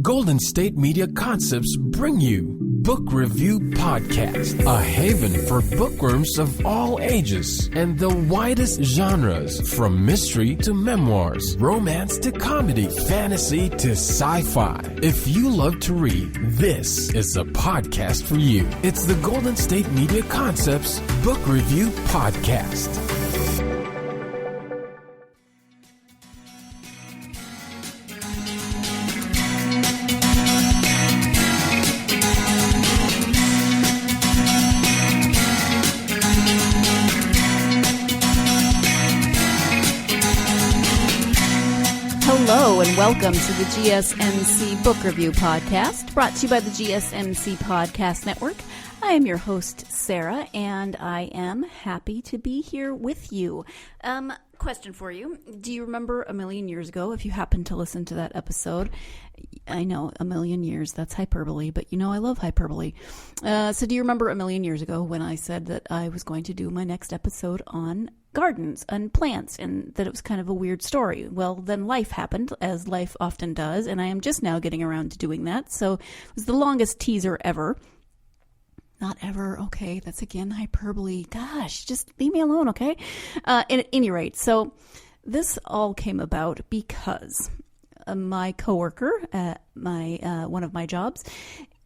Golden State Media Concepts bring you Book Review Podcast, a haven for bookworms of all ages and the widest genres, from mystery to memoirs, romance to comedy, fantasy to sci-fi. If you love to read, this is a podcast for you. It's the Golden State Media Concepts Book Review Podcast. Hello and welcome to the GSMC Book Review Podcast, brought to you by the GSMC Podcast Network. I am your host, Sarah, and I am happy to be here with you. Question for you. Do you remember a million years ago, if you happen to listen to that episode? I know, a million years, that's hyperbole, but you know I love hyperbole. So do you remember a million years ago when I said that I was going to do my next episode on gardens and plants, and that it was kind of a weird story? Well, then life happened, as life often does, and I am just now getting around to doing that. So it was the longest teaser ever. Not ever, okay, that's again hyperbole. Gosh, just leave me alone, okay? At any rate, so this all came about because my coworker at one of my jobs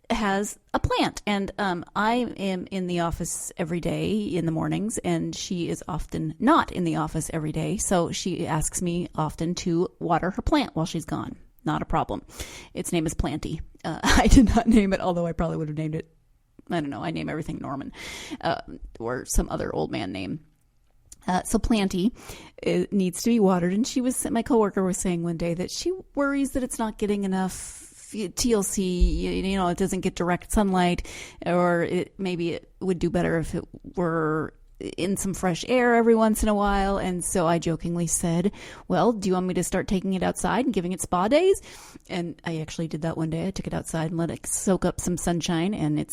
has a plant, and I am in the office every day in the mornings, and she is often not in the office every day, so she asks me often to water her plant while she's gone. Not a problem. Its name is Planty. I did not name it, although I probably would have named it, I don't know, I name everything Norman, or some other old man name. So Planty, it needs to be watered, and my coworker was saying one day that she worries that it's not getting enough TLC, you know, it doesn't get direct sunlight, or maybe it would do better if it were in some fresh air every once in a while. And so I jokingly said, well, do you want me to start taking it outside and giving it spa days? And I actually did that one day. I took it outside and let it soak up some sunshine, and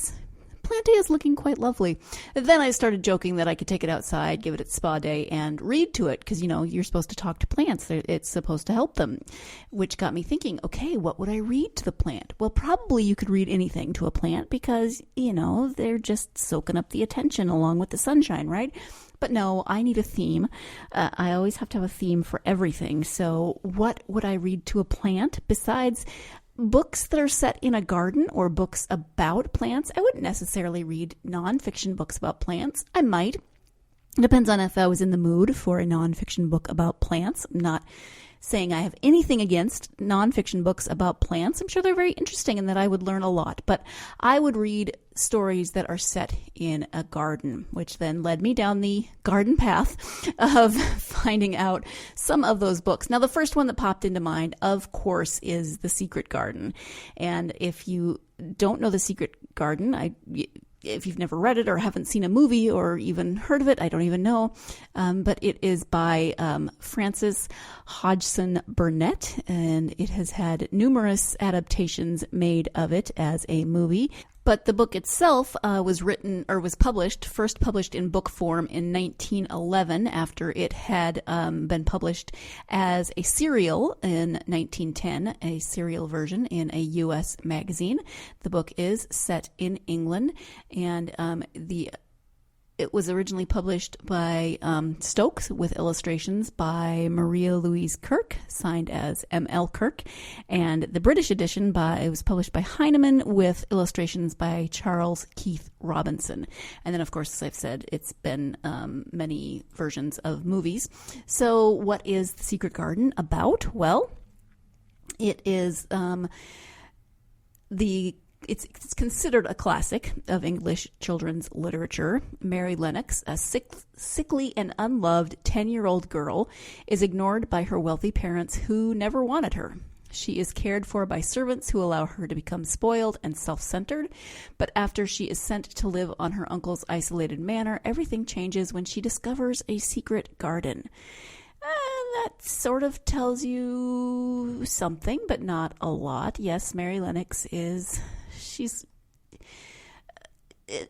Planty is looking quite lovely. And then I started joking that I could take it outside, give it its spa day, and read to it, because, you know, you're supposed to talk to plants. It's supposed to help them, which got me thinking, okay, what would I read to the plant? Well, probably you could read anything to a plant because, you know, they're just soaking up the attention along with the sunshine, right? But no, I need a theme. I always have to have a theme for everything. So what would I read to a plant besides books that are set in a garden or books about plants? I wouldn't necessarily read nonfiction books about plants. I might. It depends on if I was in the mood for a nonfiction book about plants. I'm not saying I have anything against nonfiction books about plants. I'm sure they're very interesting and that I would learn a lot. But I would read stories that are set in a garden, which then led me down the garden path of finding out some of those books. Now, the first one that popped into mind, of course, is The Secret Garden. And if you don't know The Secret Garden, if you've never read it or haven't seen a movie or even heard of it, I don't even know. But it is by Frances Hodgson Burnett, and it has had numerous adaptations made of it as a movie. But the book itself was first published in book form in 1911 after it had been published as a serial in 1910, a serial version in a U.S. magazine. The book is set in England, and it was originally published by Stokes with illustrations by Maria Louise Kirk, signed as M.L. Kirk. And the British edition it was published by Heinemann with illustrations by Charles Keith Robinson. And then, of course, as I've said, it's been many versions of movies. So what is The Secret Garden about? Well, it is It's considered a classic of English children's literature. Mary Lennox, a sickly and unloved 10-year-old girl, is ignored by her wealthy parents who never wanted her. She is cared for by servants who allow her to become spoiled and self-centered, but after she is sent to live on her uncle's isolated manor, everything changes when she discovers a secret garden. That sort of tells you something, but not a lot. Yes, Mary Lennox she's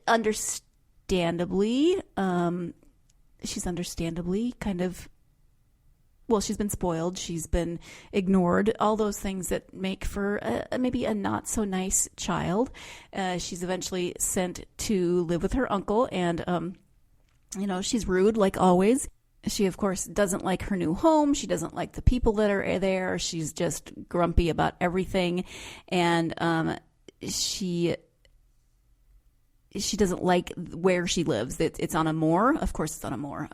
understandably kind of she's been spoiled, she's been ignored, all those things that make for maybe a not so nice child. She's eventually sent to live with her uncle, and she's rude like always. She, of course, doesn't like her new home. She doesn't like the people that are there. She's just grumpy about everything. And she doesn't like where she lives. It's on a moor. Of course, it's on a moor.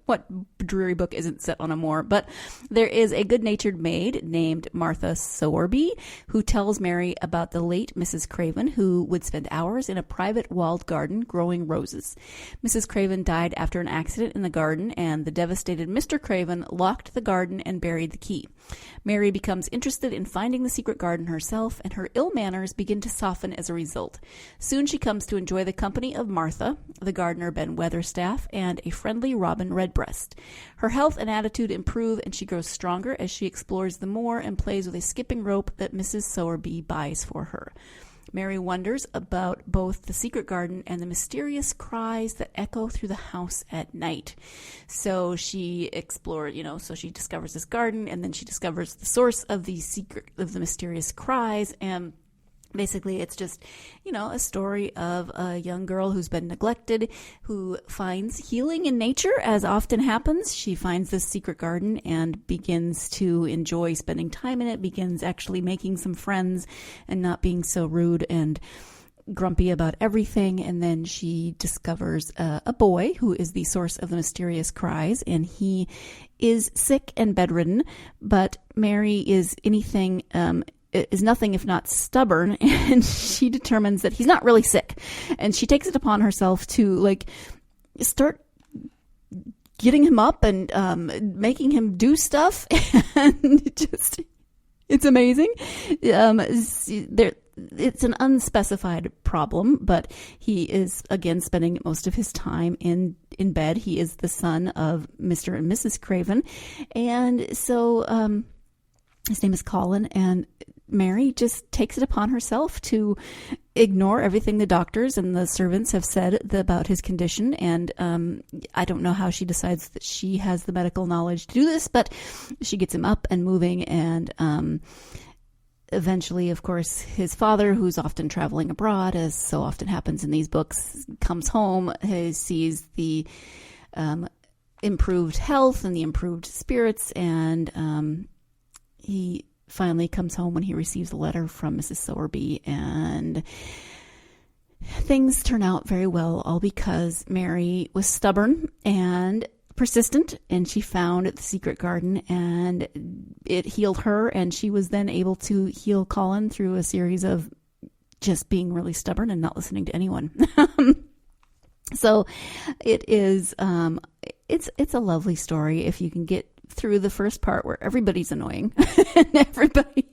What dreary book isn't set on a moor? But there is a good-natured maid named Martha Sowerby who tells Mary about the late Mrs. Craven, who would spend hours in a private walled garden growing roses. Mrs. Craven died after an accident in the garden, and the devastated Mr. Craven locked the garden and buried the key. Mary becomes interested in finding the secret garden herself, and her ill manners begin to soften as a result. Soon she comes to enjoy the company of Martha, the gardener Ben Weatherstaff, and a friendly Robin Redbreast. Her health and attitude improve, and she grows stronger as she explores the moor and plays with a skipping rope that Mrs. Sowerby buys for her. Mary wonders about both the secret garden and the mysterious cries that echo through the house at night. So she explored, so she discovers this garden, and then she discovers the source of the mysterious cries. And basically, it's just, a story of a young girl who's been neglected, who finds healing in nature, as often happens. She finds this secret garden and begins to enjoy spending time in it, begins actually making some friends and not being so rude and grumpy about everything. And then she discovers a boy who is the source of the mysterious cries, and he is sick and bedridden, but Mary is nothing if not stubborn, and she determines that he's not really sick, and she takes it upon herself to start getting him up and making him do stuff, and it's amazing. It's an unspecified problem, but he is again spending most of his time in bed. He is the son of Mr. and Mrs. Craven, and so his name is Colin, and Mary just takes it upon herself to ignore everything the doctors and the servants have said about his condition. And I don't know how she decides that she has the medical knowledge to do this, but she gets him up and moving. And eventually, of course, his father, who's often traveling abroad, as so often happens in these books, comes home, he sees the improved health and the improved spirits, and he finally comes home when he receives a letter from Mrs. Sowerby, and things turn out very well, all because Mary was stubborn and persistent, and she found the secret garden, and it healed her, and she was then able to heal Colin through a series of just being really stubborn and not listening to anyone. So it is, it's a lovely story if you can get through the first part where everybody's annoying and everybody,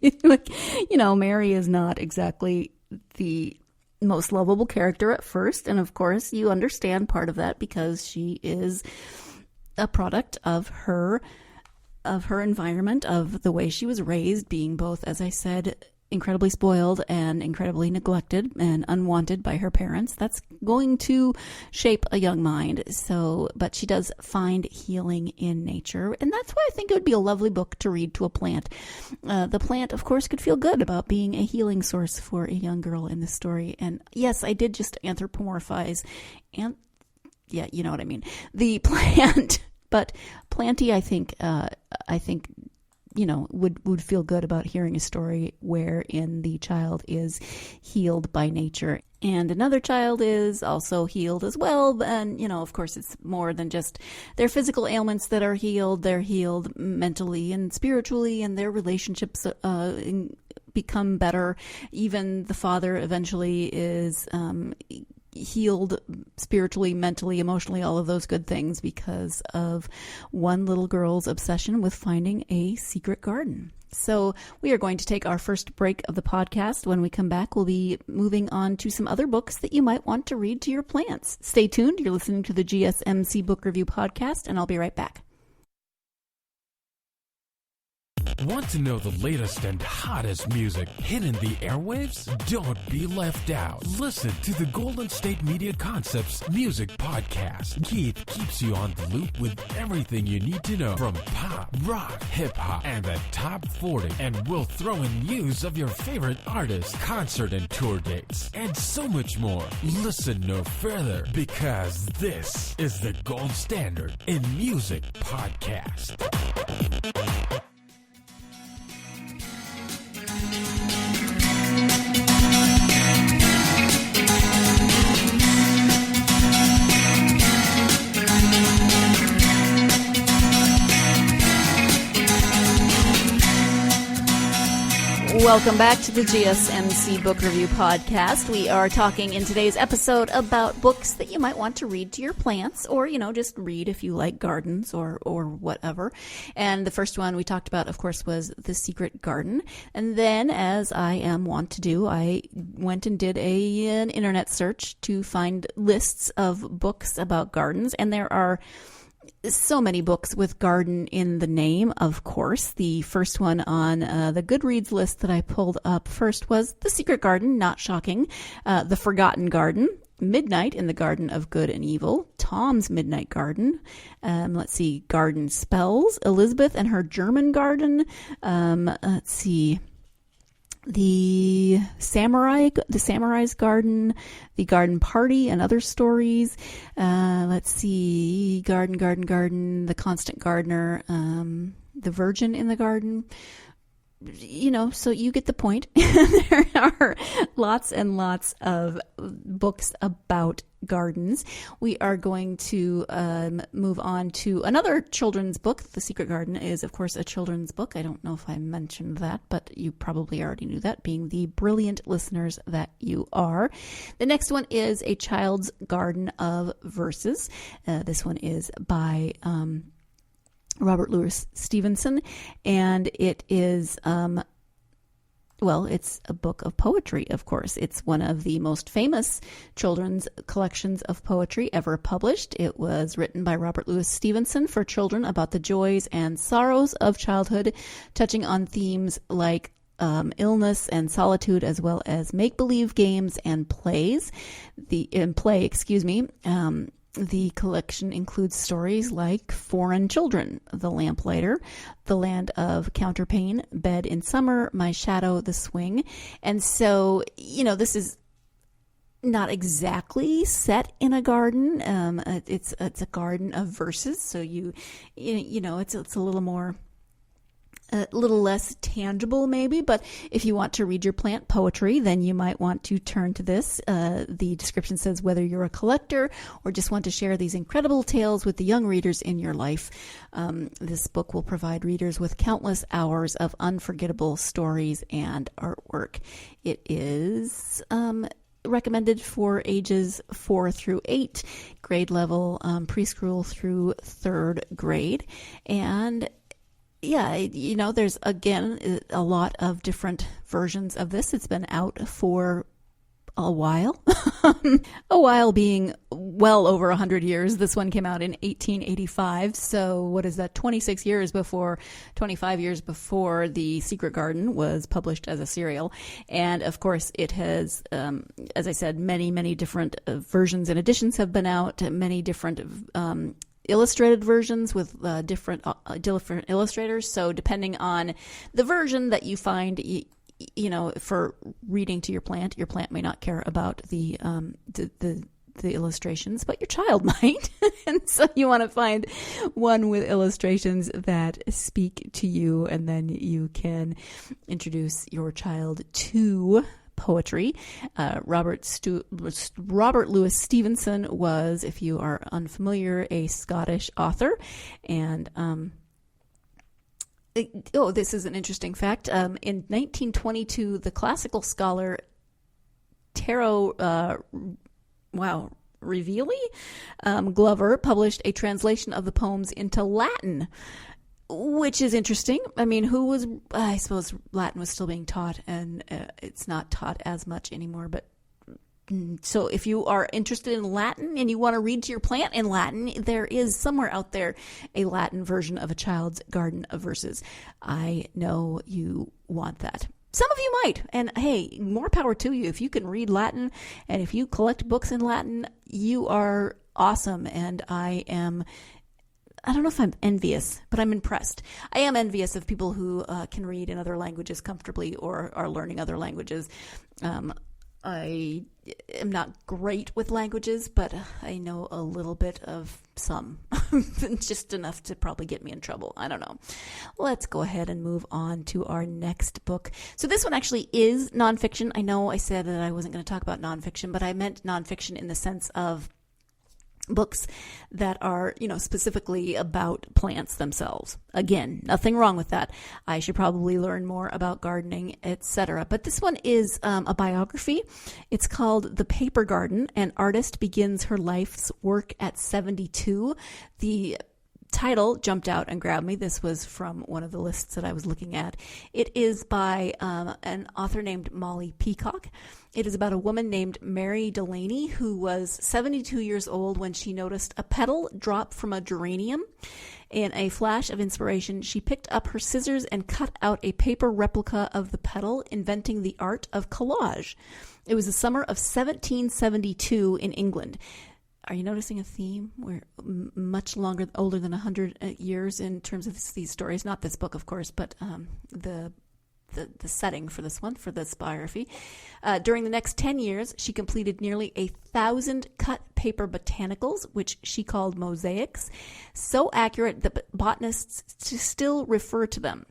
Mary is not exactly the most lovable character at first. And of course you understand part of that because she is a product of her environment, of the way she was raised, being both, as I said, incredibly spoiled and incredibly neglected and unwanted by her parents. That's going to shape a young mind. But she does find healing in nature. And that's why I think it would be a lovely book to read to a plant. The plant, of course, could feel good about being a healing source for a young girl in this story. And yes, I did just anthropomorphize. And yeah, you know what I mean. The plant, but Planty, I think, would feel good about hearing a story wherein the child is healed by nature and another child is also healed as well. And, of course, it's more than just their physical ailments that are healed. They're healed mentally and spiritually, and their relationships become better. Even the father eventually is healed spiritually, mentally, emotionally, all of those good things because of one little girl's obsession with finding a secret garden. So we are going to take our first break of the podcast. When we come back, we'll be moving on to some other books that you might want to read to your plants. Stay tuned. You're listening to the GSMC Book Review Podcast, and I'll be right back. Want to know the latest and hottest music hitting the airwaves? Don't be left out. Listen to the Golden State Media Concepts Music Podcast. Keith keeps you on the loop with everything you need to know from pop, rock, hip-hop, and the top 40. And we'll throw in news of your favorite artists, concert and tour dates, and so much more. Listen no further, because this is the gold standard in music podcast. Welcome back to the GSMC Book Review Podcast. We are talking in today's episode about books that you might want to read to your plants, or, just read if you like gardens or whatever. And the first one we talked about, of course, was The Secret Garden. And then, as I am wont to do, I went and did an internet search to find lists of books about gardens. And there are so many books with garden in the name, of course. The first one on the Goodreads list that I pulled up first was The Secret Garden, not shocking. The Forgotten Garden, Midnight in the Garden of Good and Evil, Tom's Midnight Garden, Garden Spells, Elizabeth and Her German Garden, The Samurai's Garden, The Garden Party and Other Stories. Garden, The Constant Gardener, The Virgin in the Garden. So you get the point. There are lots and lots of books about gardens. We are going to move on to another children's book. The Secret Garden is, of course, a children's book. I don't know if I mentioned that, but you probably already knew that, being the brilliant listeners that you are. The next one is A Child's Garden of Verses. This one is by Robert Louis Stevenson, and it is it's a book of poetry, of course. It's one of the most famous children's collections of poetry ever published. It was written by Robert Louis Stevenson for children about the joys and sorrows of childhood, touching on themes like illness and solitude, as well as make-believe games and plays. The collection includes stories like Foreign Children, The Lamplighter, The Land of Counterpane, Bed in Summer, My Shadow, The Swing. And so, this is not exactly set in a garden. It's a garden of verses. So it's a little more, a little less tangible maybe, but if you want to read your plant poetry, then you might want to turn to this. The description says, whether you're a collector or just want to share these incredible tales with the young readers in your life, this book will provide readers with countless hours of unforgettable stories and artwork. It is recommended for ages 4 through 8, grade level, preschool through 3rd grade. And there's, again, a lot of different versions of this. It's been out for a while. A while being well over 100 years. This one came out in 1885. So what is that? 25 years before The Secret Garden was published as a serial. And of course it has, as I said, many, many different versions and editions have been out, many different illustrated versions with different illustrators. So depending on the version that you find, for reading to your plant may not care about the illustrations, but your child might. And so you want to find one with illustrations that speak to you, and then you can introduce your child to poetry. Robert Louis Stevenson was, if you are unfamiliar, a Scottish author. And this is an interesting fact. In 1922, the classical scholar Reveille Glover published a translation of the poems into Latin, which is interesting. I mean, I suppose Latin was still being taught, and it's not taught as much anymore, but So if you are interested in Latin and you want to read to your plant in Latin, there is somewhere out there a Latin version of A Child's Garden of Verses. I know you want that. Some of you might, and hey, more power to you. If you can read Latin and if you collect books in Latin, you are awesome. And I don't know if I'm envious, but I'm impressed. I am envious of people who can read in other languages comfortably or are learning other languages. I am not great with languages, but I know a little bit of some, just enough to probably get me in trouble. I don't know. Let's go ahead and move on to our next book. So this one actually is nonfiction. I know I said that I wasn't going to talk about nonfiction, but I meant nonfiction in the sense of books that are, specifically about plants themselves. Again, nothing wrong with that. I should probably learn more about gardening, etc. But this one is a biography. It's called The Paper Garden. An artist begins her life's work at 72. The title jumped out and grabbed me. This was from one of the lists that I was looking at. It is by an author named Molly Peacock. It is about a woman named Mary Delaney who was 72 years old when she noticed a petal drop from a geranium. In a flash of inspiration, she picked up her scissors and cut out a paper replica of the petal, inventing the art of collage. It was the summer of 1772 in England. Are you noticing a theme? We're much older than 100 years in terms of these stories. Not this book, of course, but the setting for this one, for this biography. During the next 10 years, she completed nearly 1,000 cut paper botanicals, which she called mosaics, so accurate that botanists still refer to them.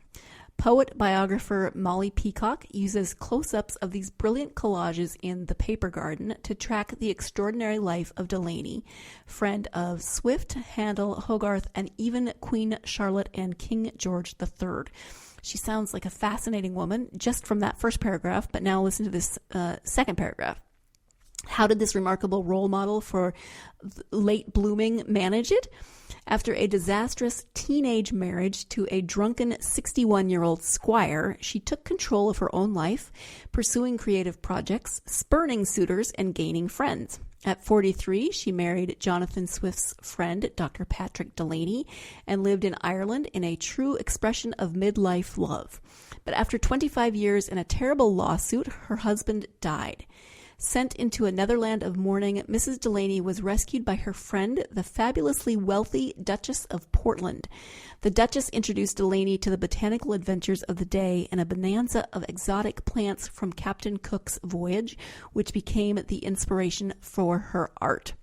Poet-biographer Molly Peacock uses close-ups of these brilliant collages in The Paper Garden to track the extraordinary life of Delaney, friend of Swift, Handel, Hogarth, and even Queen Charlotte and King George III. She sounds like a fascinating woman just from that first paragraph, but now listen to this second paragraph. How did this remarkable role model for late blooming manage it? After a disastrous teenage marriage to a drunken 61-year-old squire, she took control of her own life, pursuing creative projects, spurning suitors, and gaining friends. At 43, she married Jonathan Swift's friend, Dr. Patrick Delaney, and lived in Ireland in a true expression of midlife love. But after 25 years and a terrible lawsuit, her husband died. Sent into a netherland of mourning, Mrs. Delaney was rescued by her friend, the fabulously wealthy Duchess of Portland. The Duchess introduced Delaney to the botanical adventures of the day and a bonanza of exotic plants from Captain Cook's voyage, which became the inspiration for her art.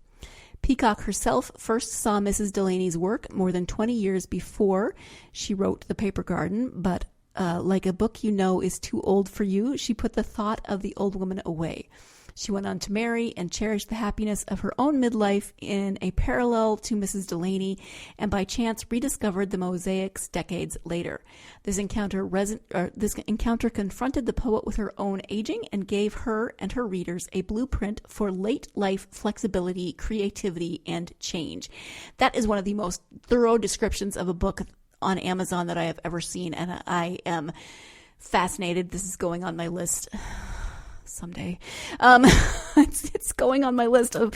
Peacock herself first saw Mrs. Delaney's work more than 20 years before she wrote The Paper Garden, but like a book you know is too old for you, she put the thought of the old woman away. She went on to marry and cherish the happiness of her own midlife in a parallel to Mrs. Delaney, and by chance rediscovered the mosaics decades later. This encounter confronted the poet with her own aging and gave her and her readers a blueprint for late life flexibility, creativity, and change. That is one of the most thorough descriptions of a book on Amazon that I have ever seen, and I am fascinated. This is going on my list someday. It's going on my list of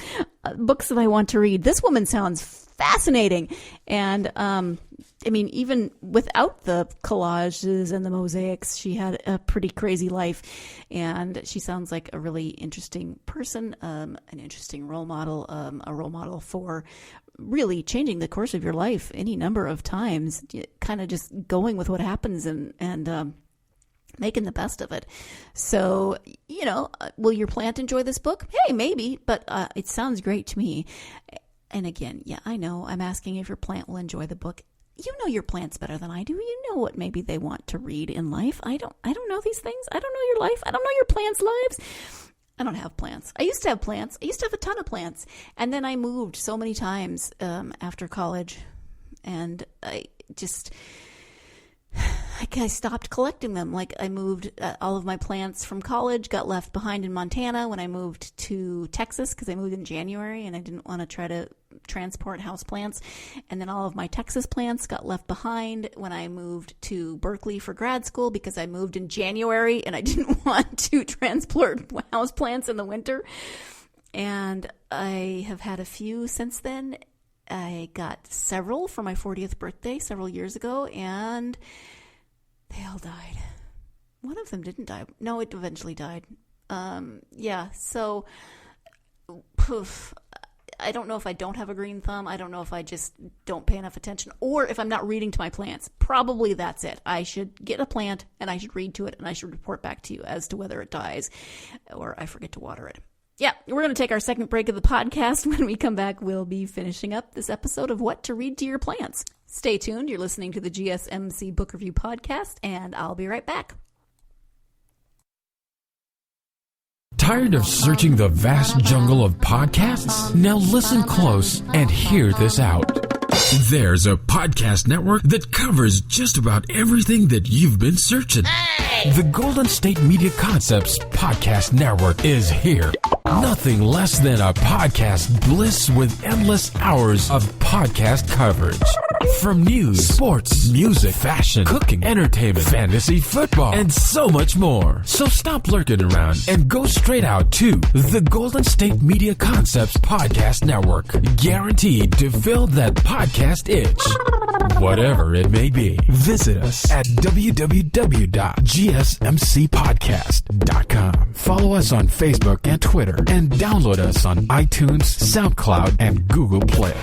books that I want to read. This woman sounds fascinating. And even without the collages and the mosaics, she had a pretty crazy life. And she sounds like a really interesting person, an interesting role model, a role model for really changing the course of your life any number of times, kind of just going with what happens and making the best of it. So, will your plant enjoy this book? Hey, maybe, but it sounds great to me. And again, yeah, I know I'm asking if your plant will enjoy the book. You know your plants better than I do. You know what maybe they want to read in life. I don't know these things. I don't know your life. I don't know your plants' lives. I don't have plants. I used to have plants. I used to have a ton of plants. And then I moved so many times after college. And I I stopped collecting them. Like I moved all of my plants from college, got left behind in Montana when I moved to Texas because I moved in January and I didn't want to try to transport house plants. And then all of my Texas plants got left behind when I moved to Berkeley for grad school because I moved in January and I didn't want to transport house plants in the winter. And I have had a few since then. I got several for my 40th birthday several years ago, and they all died. One of them didn't die. No, it eventually died. So poof. I don't know if I don't have a green thumb. I don't know if I just don't pay enough attention, or if I'm not reading to my plants. Probably that's it. I should get a plant, and I should read to it, and I should report back to you as to whether it dies, or I forget to water it. Yeah, we're going to take our second break of the podcast. When we come back, we'll be finishing up this episode of What to Read to Your Plants. Stay tuned. You're listening to the GSMC Book Review Podcast, and I'll be right back. Tired of searching the vast jungle of podcasts? Now listen close and hear this out. There's a podcast network that covers just about everything that you've been searching. Hey! The Golden State Media Concepts Podcast Network is here. Nothing less than a podcast bliss with endless hours of podcast coverage. From news, sports, music, fashion, cooking, entertainment, fantasy, football, and so much more. So stop lurking around and go straight out to the Golden State Media Concepts Podcast Network. Guaranteed to fill that podcast itch. Whatever it may be. Visit us at www.gsmcpodcast.com. Follow us on Facebook and Twitter, and download us on iTunes, SoundCloud, and Google Play.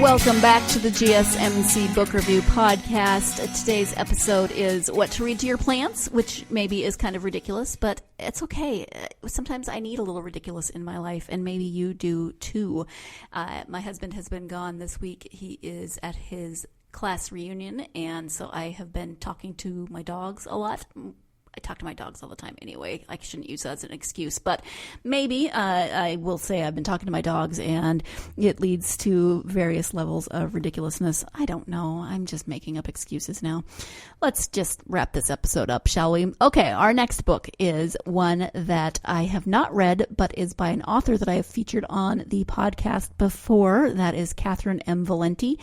Welcome back to the GSMC Book Review Podcast. Today's episode is What to Read to Your Plants, which maybe is kind of ridiculous, but it's okay. Sometimes I need a little ridiculous in my life, and maybe you do too. My husband has been gone this week. He is at his class reunion, and so I have been talking to my dogs a lot. I talk to my dogs all the time anyway. I shouldn't use that as an excuse, but maybe I will say I've been talking to my dogs and it leads to various levels of ridiculousness. I don't know. I'm just making up excuses now. Let's just wrap this episode up, shall we? Okay, our next book is one that I have not read, but is by an author that I have featured on the podcast before. That is Catherine M. Valenti.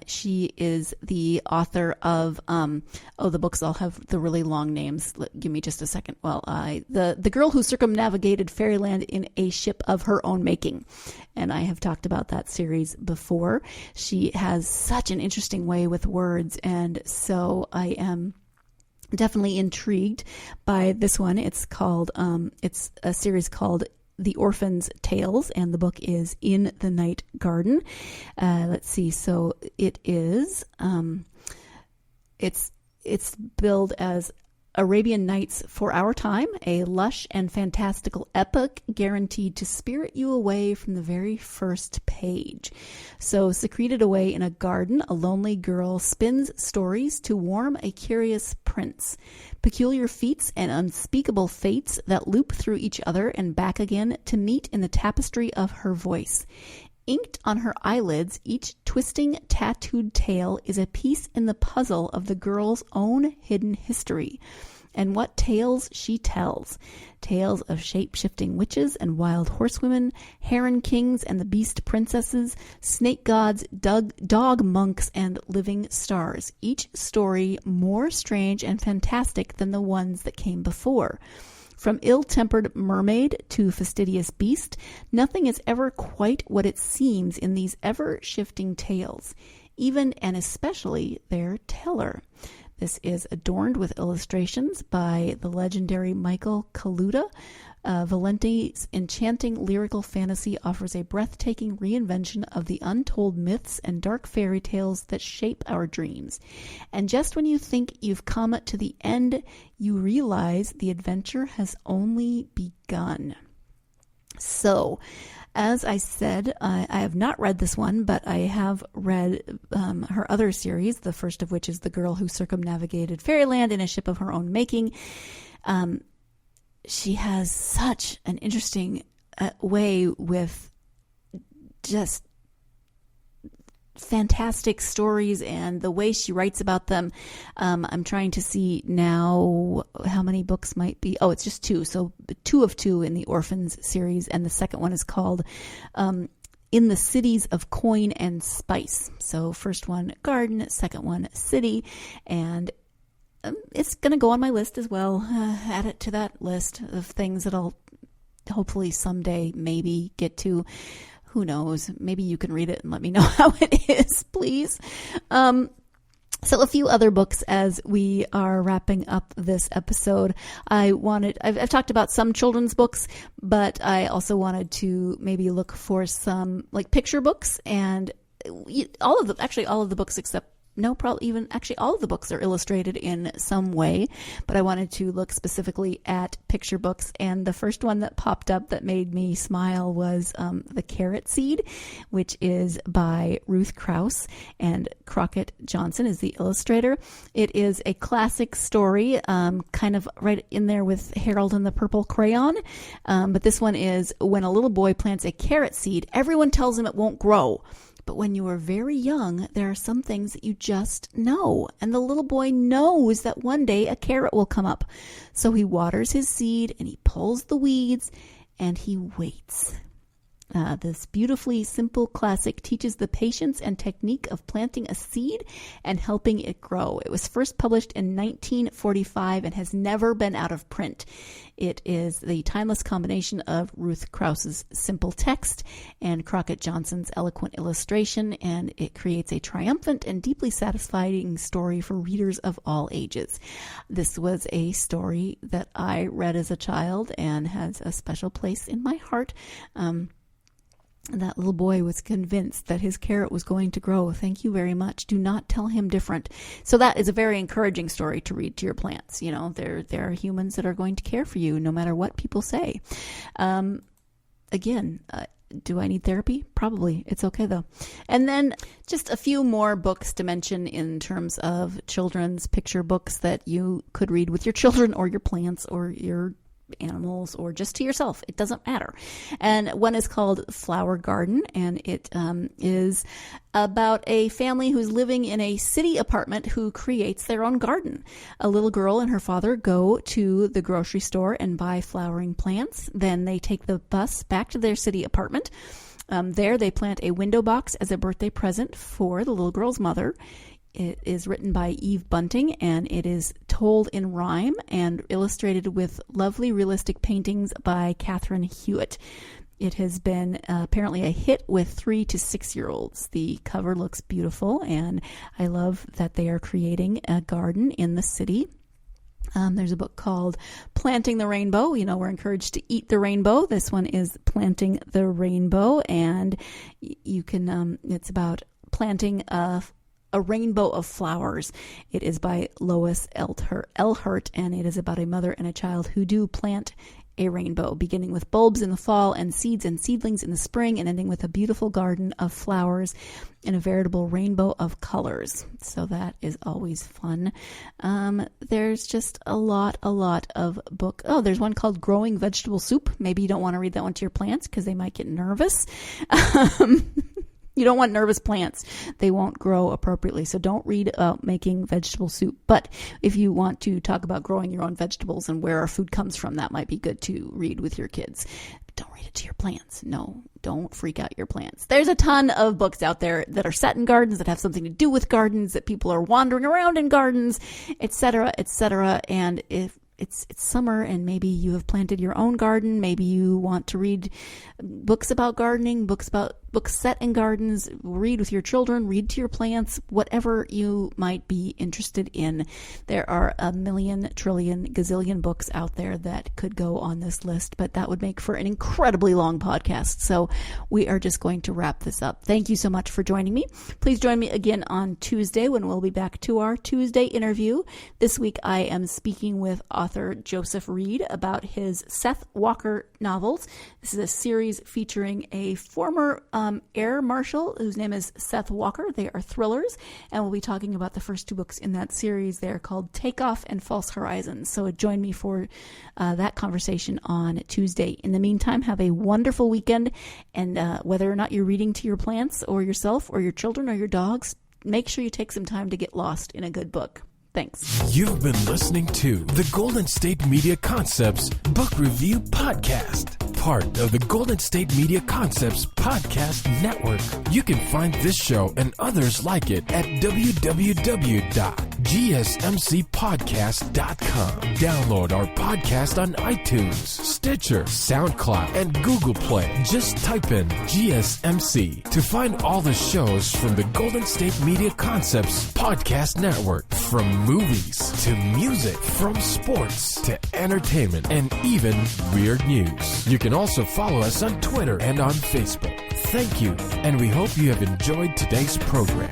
She is the author of, the books all have the really long names. Give me just a second. Well, the girl who circumnavigated fairyland in a ship of her own making. And I have talked about that series before. She has such an interesting way with words. And so I am definitely intrigued by this one. It's called, it's a series called The Orphan's Tales, and the book is In the Night Garden. Let's see. So it is, it's billed as Arabian Nights for Our Time, a lush and fantastical epic guaranteed to spirit you away from the very first page. So, secreted away in a garden, a lonely girl spins stories to warm a curious prince. Peculiar feats and unspeakable fates that loop through each other and back again to meet in the tapestry of her voice. Inked on her eyelids, each twisting, tattooed tale is a piece in the puzzle of the girl's own hidden history. And what tales she tells. Tales of shape-shifting witches and wild horsewomen, heron kings and the beast princesses, snake gods, dog monks, and living stars. Each story more strange and fantastic than the ones that came before. From ill-tempered mermaid to fastidious beast, nothing is ever quite what it seems in these ever-shifting tales, even and especially their teller. This is adorned with illustrations by the legendary Michael Kaluta. Valenti's enchanting lyrical fantasy offers a breathtaking reinvention of the untold myths and dark fairy tales that shape our dreams. And just when you think you've come to the end, you realize the adventure has only begun. So, as I said, I have not read this one, but I have read her other series, the first of which is The Girl Who Circumnavigated Fairyland in a Ship of Her Own Making. She has such an interesting way with just fantastic stories and the way she writes about them. I'm trying to see now how many books might be. Oh, it's just 2. So 2 of 2 in the Orphans series. And the second one is called In the Cities of Coin and Spice. So first one, garden, second one, city. And it's going to go on my list as well. Add it to that list of things that I'll hopefully someday maybe get to. Who knows? Maybe you can read it and let me know how it is, please. So a few other books as we are wrapping up this episode. I've talked about some children's books, but I also wanted to maybe look for some like picture books, and all of the books except all of the books are illustrated in some way, but I wanted to look specifically at picture books. And the first one that popped up that made me smile was The Carrot Seed, which is by Ruth Krauss, and Crockett Johnson is the illustrator. It is a classic story, kind of right in there with Harold and the Purple Crayon. But this one is when a little boy plants a carrot seed, everyone tells him it won't grow. But when you are very young, there are some things that you just know. And the little boy knows that one day a carrot will come up. So he waters his seed and he pulls the weeds and he waits. This beautifully simple classic teaches the patience and technique of planting a seed and helping it grow. It was first published in 1945 and has never been out of print. It is the timeless combination of Ruth Krauss's simple text and Crockett Johnson's eloquent illustration, and it creates a triumphant and deeply satisfying story for readers of all ages. This was a story that I read as a child and has a special place in my heart. That little boy was convinced that his carrot was going to grow. Thank you very much. Do not tell him different. So that is a very encouraging story to read to your plants. You know, there are humans that are going to care for you no matter what people say. Again, do I need therapy? Probably. It's okay though. And then just a few more books to mention in terms of children's picture books that you could read with your children or your plants or your animals or just to yourself. It doesn't matter. And one is called Flower Garden, and it is about a family who's living in a city apartment who creates their own garden. A little girl and her father go to the grocery store and buy flowering plants. Then they take the bus back to their city apartment. There they plant a window box as a birthday present for the little girl's mother. It is written by Eve Bunting, and it is told in rhyme and illustrated with lovely realistic paintings by Catherine Hewitt. It has been apparently a hit with 3 to 6-year-olds. The cover looks beautiful, and I love that they are creating a garden in the city. There's a book called Planting the Rainbow. You know, we're encouraged to eat the rainbow. This one is Planting the Rainbow, and you can, it's about planting a rainbow of flowers. It is by Lois Elhurt, and it is about a mother and a child who do plant a rainbow, beginning with bulbs in the fall and seeds and seedlings in the spring, and ending with a beautiful garden of flowers and a veritable rainbow of colors. So that is always fun. There's just a lot of book. Oh, there's one called Growing Vegetable Soup. Maybe you don't want to read that one to your plants because they might get nervous. You don't want nervous plants. They won't grow appropriately. So don't read about making vegetable soup. But if you want to talk about growing your own vegetables and where our food comes from, that might be good to read with your kids. But don't read it to your plants. No, don't freak out your plants. There's a ton of books out there that are set in gardens, that have something to do with gardens, that people are wandering around in gardens, etc., etc. And if it's summer and maybe you have planted your own garden, maybe you want to read books about gardening, books about books set in gardens, read with your children, read to your plants, whatever you might be interested in. There are a million, trillion, gazillion books out there that could go on this list, but that would make for an incredibly long podcast. So we are just going to wrap this up. Thank you so much for joining me. Please join me again on Tuesday when we'll be back to our Tuesday interview. This week I am speaking with author Joseph Reed about his Seth Walker novels. This is a series featuring a former air marshal whose name is Seth Walker. They are thrillers, and we'll be talking about the first two books in that series. They're called Takeoff and False Horizons. So join me for that conversation on Tuesday. In the meantime, have a wonderful weekend, and whether or not you're reading to your plants or yourself or your children or your dogs, make sure you take some time to get lost in a good book. Thanks. You've been listening to the Golden State Media Concepts Book Review Podcast, part of the Golden State Media Concepts Podcast Network. You can find this show and others like it at www.gsmcpodcast.com. Download our podcast on iTunes, Stitcher, SoundCloud, and Google Play. Just type in GSMC to find all the shows from the Golden State Media Concepts Podcast Network. From movies to music, from sports to entertainment, and even weird news. You can also follow us on Twitter and on Facebook. Thank you, and we hope you have enjoyed today's program.